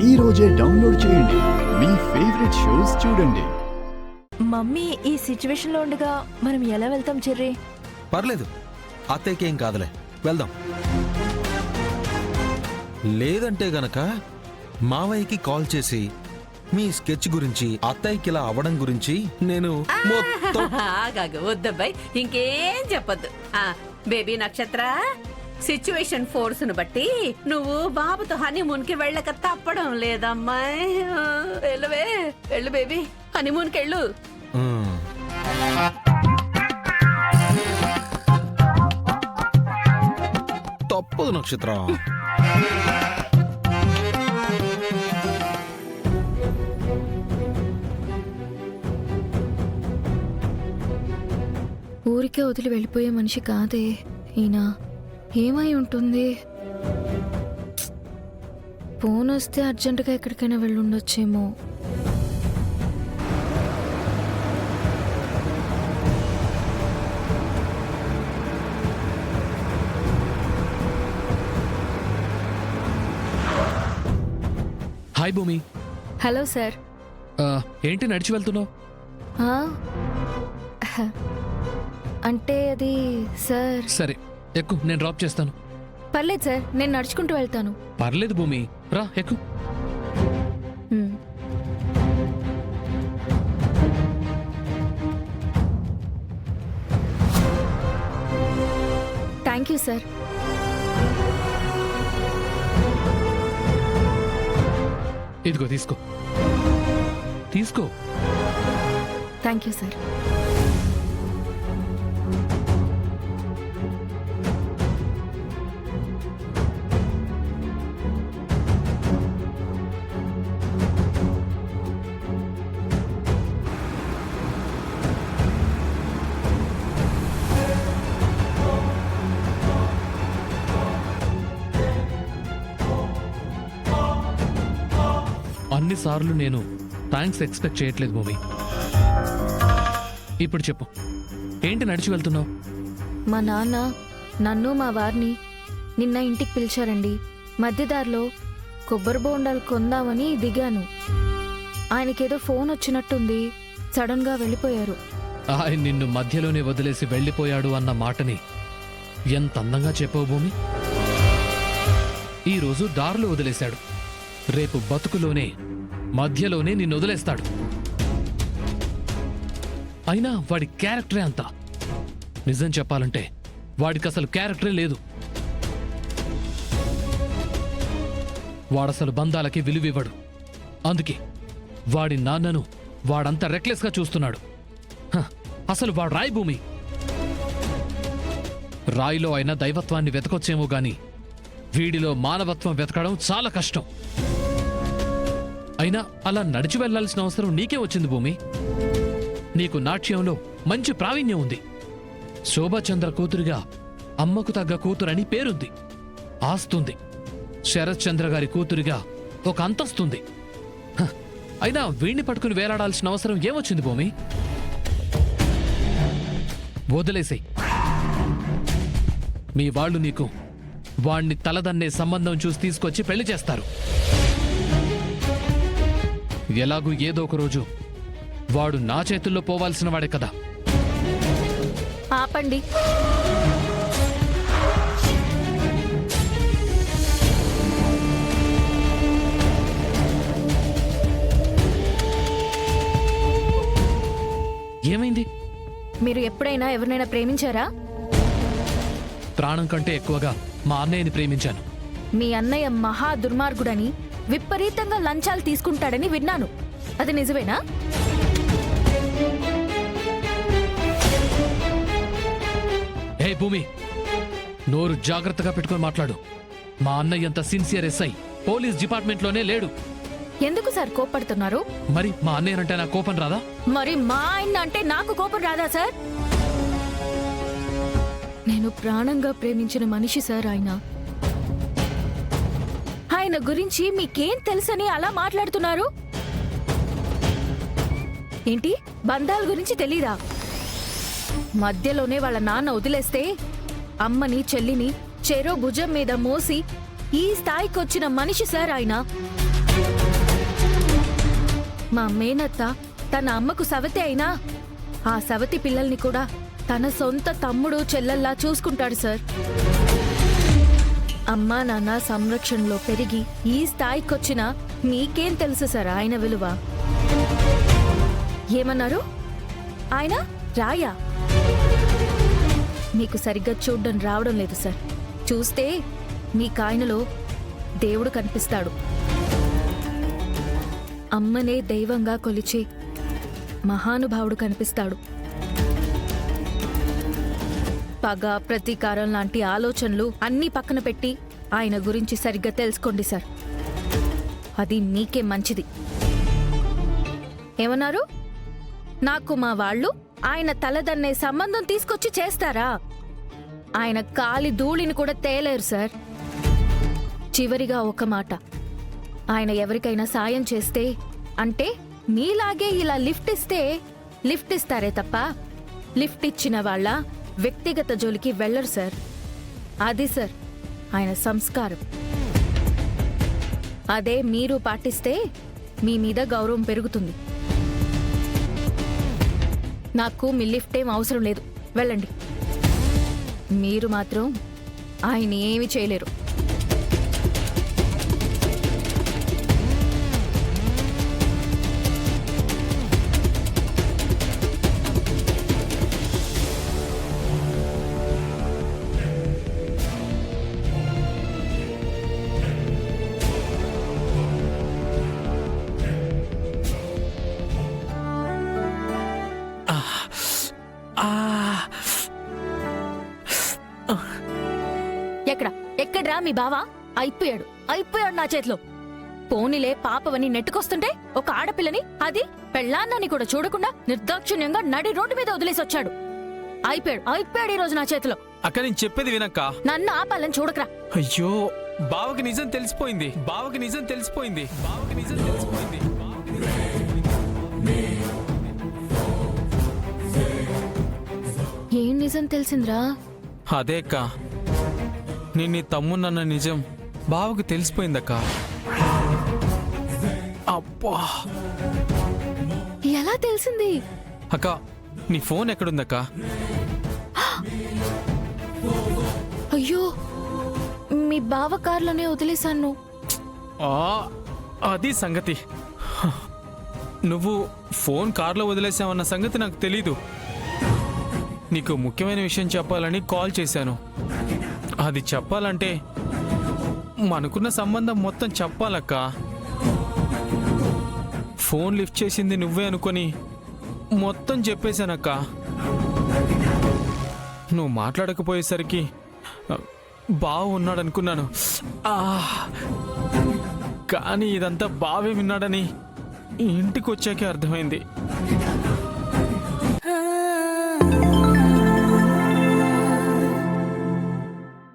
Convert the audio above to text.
ఈ రోజే డౌన్లోడ్ చేయండి. మీ ఫేవరెట్ షోస్ చూడండి. మమ్మీ ఈ సిచ్యువేషన్ లో ఉండగా మనం ఎలా వెళ్తాం చెర్రీ? పర్లేదు, అత్తయ్యకి ఏం కాదులే, వెళ్దాం. లేదంటే గనక మావయ్యకి కాల్ చేసి మీ స్కెచ్ గురించి, అత్తయ్యకి ఇలా అవ్వడం గురించి నేను మొత్తం ఆగాగు వద్దబ్బాయి, ఇంకేం చెప్పొద్దు. బేబీ నక్షత్ర, సిచ్యువేషన్ ఫోర్స్ ను బట్టి నువ్వు బాబుతో హనీమూన్ కి వెళ్ళక తప్పడం లేదమ్మాయి. వెళ్ళవే, వెళ్ళు బేబీ, హనీమూన్ కి వెళ్ళు. తప్పదు నక్షత్ర. ఊరికే వదిలి వెళ్ళిపోయే మనిషి కాదే ఈయన. ఏమై ఉంటుంది? ఫోన్ వస్తే అర్జెంటుగా ఎక్కడికైనా వెళ్ళుండొచ్చేమో. హాయ్ భూమి. Hello sir. ఏంటి నడిచి వెళ్తున్నావు? అంటే అది సార్. సరే ఎక్కు, నేను డ్రాప్ చేస్తాను. పర్లేదు సార్, నేను నడుచుకుంటూ వెళ్తాను. పర్లేదు భూమి, రా ఎక్కు. Thank you sir. ఇదిగో తీసుకో, తీసుకో. Thank you sir. అన్నిసార్లు నేను థ్యాంక్స్ ఎక్స్పెక్ట్ చేయట్లేదు భూమి. ఇప్పుడు చెప్పు, ఏంటి నడిచి వెళ్తున్నావు? మా నాన్న నన్ను మా వారిని నిన్న ఇంటికి పిలిచారండి. మధ్యదారిలో కొబ్బరి బోండాలు కొందామని దిగాను. ఆయనకేదో ఫోన్ వచ్చినట్టుంది, సడన్ గా వెళ్ళిపోయారు. ఆయన నిన్ను మధ్యలోనే వదిలేసి వెళ్ళిపోయాడు అన్న మాటని ఎంత అందంగా చెప్పావు భూమి. ఈరోజు దారిలో వదిలేశాడు, రేపు బతుకులోనే మధ్యలోనే నిన్ను వదిలేస్తాడు. అయినా వాడి క్యారెక్టరే అంత. నిజం చెప్పాలంటే వాడికి అసలు క్యారెక్టరే లేదు. వాడసలు బంధాలకి విలువివ్వడు. అందుకే వాడి నాన్నను వాడంత రెక్లెస్గా చూస్తున్నాడు. అసలు వాడు రాయి భూమి. రాయిలో అయినా దైవత్వాన్ని వెతకొచ్చేమో గాని వీడిలో మానవత్వం వెతకడం చాలా కష్టం. అయినా అలా నడిచి వెళ్లాల్సిన అవసరం నీకే వచ్చింది భూమి. నీకు నాట్యంలో మంచి ప్రావీణ్యం ఉంది. శోభాచంద్ర కూతురుగా అమ్మకు తగ్గ కూతురని పేరుంది, ఆస్తుంది. శరత్ చంద్ర గారి కూతురిగా ఒక అంతస్తుంది. అయినా వీణ్ణి పట్టుకుని వేలాడాల్సిన అవసరం ఏమొచ్చింది భూమి? వదిలేసేయ్. మీ వాళ్ళు నీకు వాణ్ణి తలదన్నే సంబంధం చూసి తీసుకొచ్చి పెళ్లి చేస్తారు. ఎలాగూ ఏదో ఒక రోజు వాడు నా చేతుల్లో పోవాల్సిన వాడే కదా. ఆపండి. ఏమైంది? మీరు ఎప్పుడైనా ఎవరినైనా ప్రేమించారా? ప్రాణం కంటే ఎక్కువగా మా అన్నయ్యని ప్రేమించాను. మీ అన్నయ్య మహా దుర్మార్గుడని, విపరీతంగా లంచాలు తీసుకుంటాడని విన్నాను. అది నిజమేనా? హే భూమి, నోరు జాగ్రత్తగా పెట్టుకొని మాట్లాడు. మా అన్నయ్య అంత సిన్సియర్ ఎస్ఐ పోలీస్ డిపార్ట్మెంట్లోనే లేడు. ఎందుకు సార్ కోపడుతున్నారు? మరి మా అన్నయ్యనంటే నాకు కోపం రాదా? మరి మా ఆయన అంటే నాకు కోపం రాదా సార్? నేను ప్రాణంగా ప్రేమించిన మనిషి సార్ ఆయన. ఆయన గురించి మీకేం తెలుసని అలా మాట్లాడుతున్నారు? ఏంటి, బంధాల గురించి తెలీదా? మధ్యలోనే వాళ్ళ నాన్న వదిలేస్తే అమ్మని చెల్లిని చెరో భుజం మీద మోసి ఈ స్థాయికి వచ్చిన మనిషి సార్ ఆయన. మా మేనత్త తన అమ్మకు సవతి అయినా ఆ సవతి పిల్లల్ని కూడా తన సొంత తమ్ముడు చెల్లెల్లా చూసుకుంటాడు సార్. అమ్మా నాన్న సంరక్షణలో పెరిగి ఈ స్థాయికొచ్చినా మీకేం తెలుసు సార్ ఆయన విలువ? ఏమన్నారు? ఆయన రాయా? మీకు సరిగ్గా చూడడం రావడం లేదు సార్. చూస్తే మీకాయనలో దేవుడు కనిపిస్తాడు. అమ్మనే దైవంగా కొలిచే మహానుభావుడు కనిపిస్తాడు. పగ, ప్రతీకారం లాంటి ఆలోచనలు అన్నీ పక్కన పెట్టి ఆయన గురించి సరిగ్గా తెలుసుకోండి సార్. అది మీకే మంచిది. ఏమన్నారు? నాకు మా వాళ్ళు ఆయన తలదన్నే సంబంధం తీసుకొచ్చి చేస్తారా? ఆయన కాలి ధూళిని కూడా తేలేరు సార్. చివరిగా ఒక మాట, ఆయన ఎవరికైనా సాయం చేస్తే అంటే మీలాగే ఇలా లిఫ్ట్ ఇస్తే లిఫ్ట్ ఇస్తారే తప్ప లిఫ్ట్ ఇచ్చిన వాళ్ళ వ్యక్తిగత జోలికి వెళ్ళరు సార్. అది సార్ ఆయన సంస్కారం. అదే మీరు పాటిస్తే మీ మీద గౌరవం పెరుగుతుంది. నాకు మీ లిఫ్ట్ ఏం అవసరం లేదు, వెళ్ళండి. మీరు మాత్రం ఆయన ఏమీ చేయలేరు. ఎక్కడ్రా మీ బావా? అయిపోయాడు నా చేతిలో. పోనీలే పాపవని నెట్టుకొస్తుంటే ఒక ఆడపిల్లని, అది పెళ్ళాన్నని కూడా చూడకుండా నిర్దాక్షిణ్యంగా నడి రోడ్డు మీద వదిలేసి వచ్చాడు. అయిపోయాడు ఈ రోజు నా చేతిలో. అక్క నేను చెప్పేది వినక్క. నన్ను ఆపాలని చూడకరా. అయ్యో బావకి నిజం తెలిసిపోయింది. ఏం నిజం తెలిసిందిరా? అదే అక్క, నేను నీ తమ్మున్నన్న నిజం బావకి తెలిసిపోయిందక్క. అబ్బా, ఎలా తెలిసింది? అక్క నీ ఫోన్ ఎక్కడుందక్క? అయ్యో, మీ బావ కార్లోనే వదిలేశాను. అది సంగతి. నువ్వు ఫోన్ కార్లో వదిలేసావన్న సంగతి నాకు తెలీదు. నీకు ముఖ్యమైన విషయం చెప్పాలని కాల్ చేశాను. అది చెప్పాలంటే మనకున్న సంబంధం మొత్తం చెప్పాలక్క. ఫోన్ లిఫ్ట్ చేసింది నువ్వే అనుకొని మొత్తం చెప్పేశానక్క. నువ్వు మాట్లాడకపోయేసరికి బావ ఉన్నాడనుకున్నాను. కానీ ఇదంతా బావే విన్నాడని ఇంటికి వచ్చాకే అర్థమైంది.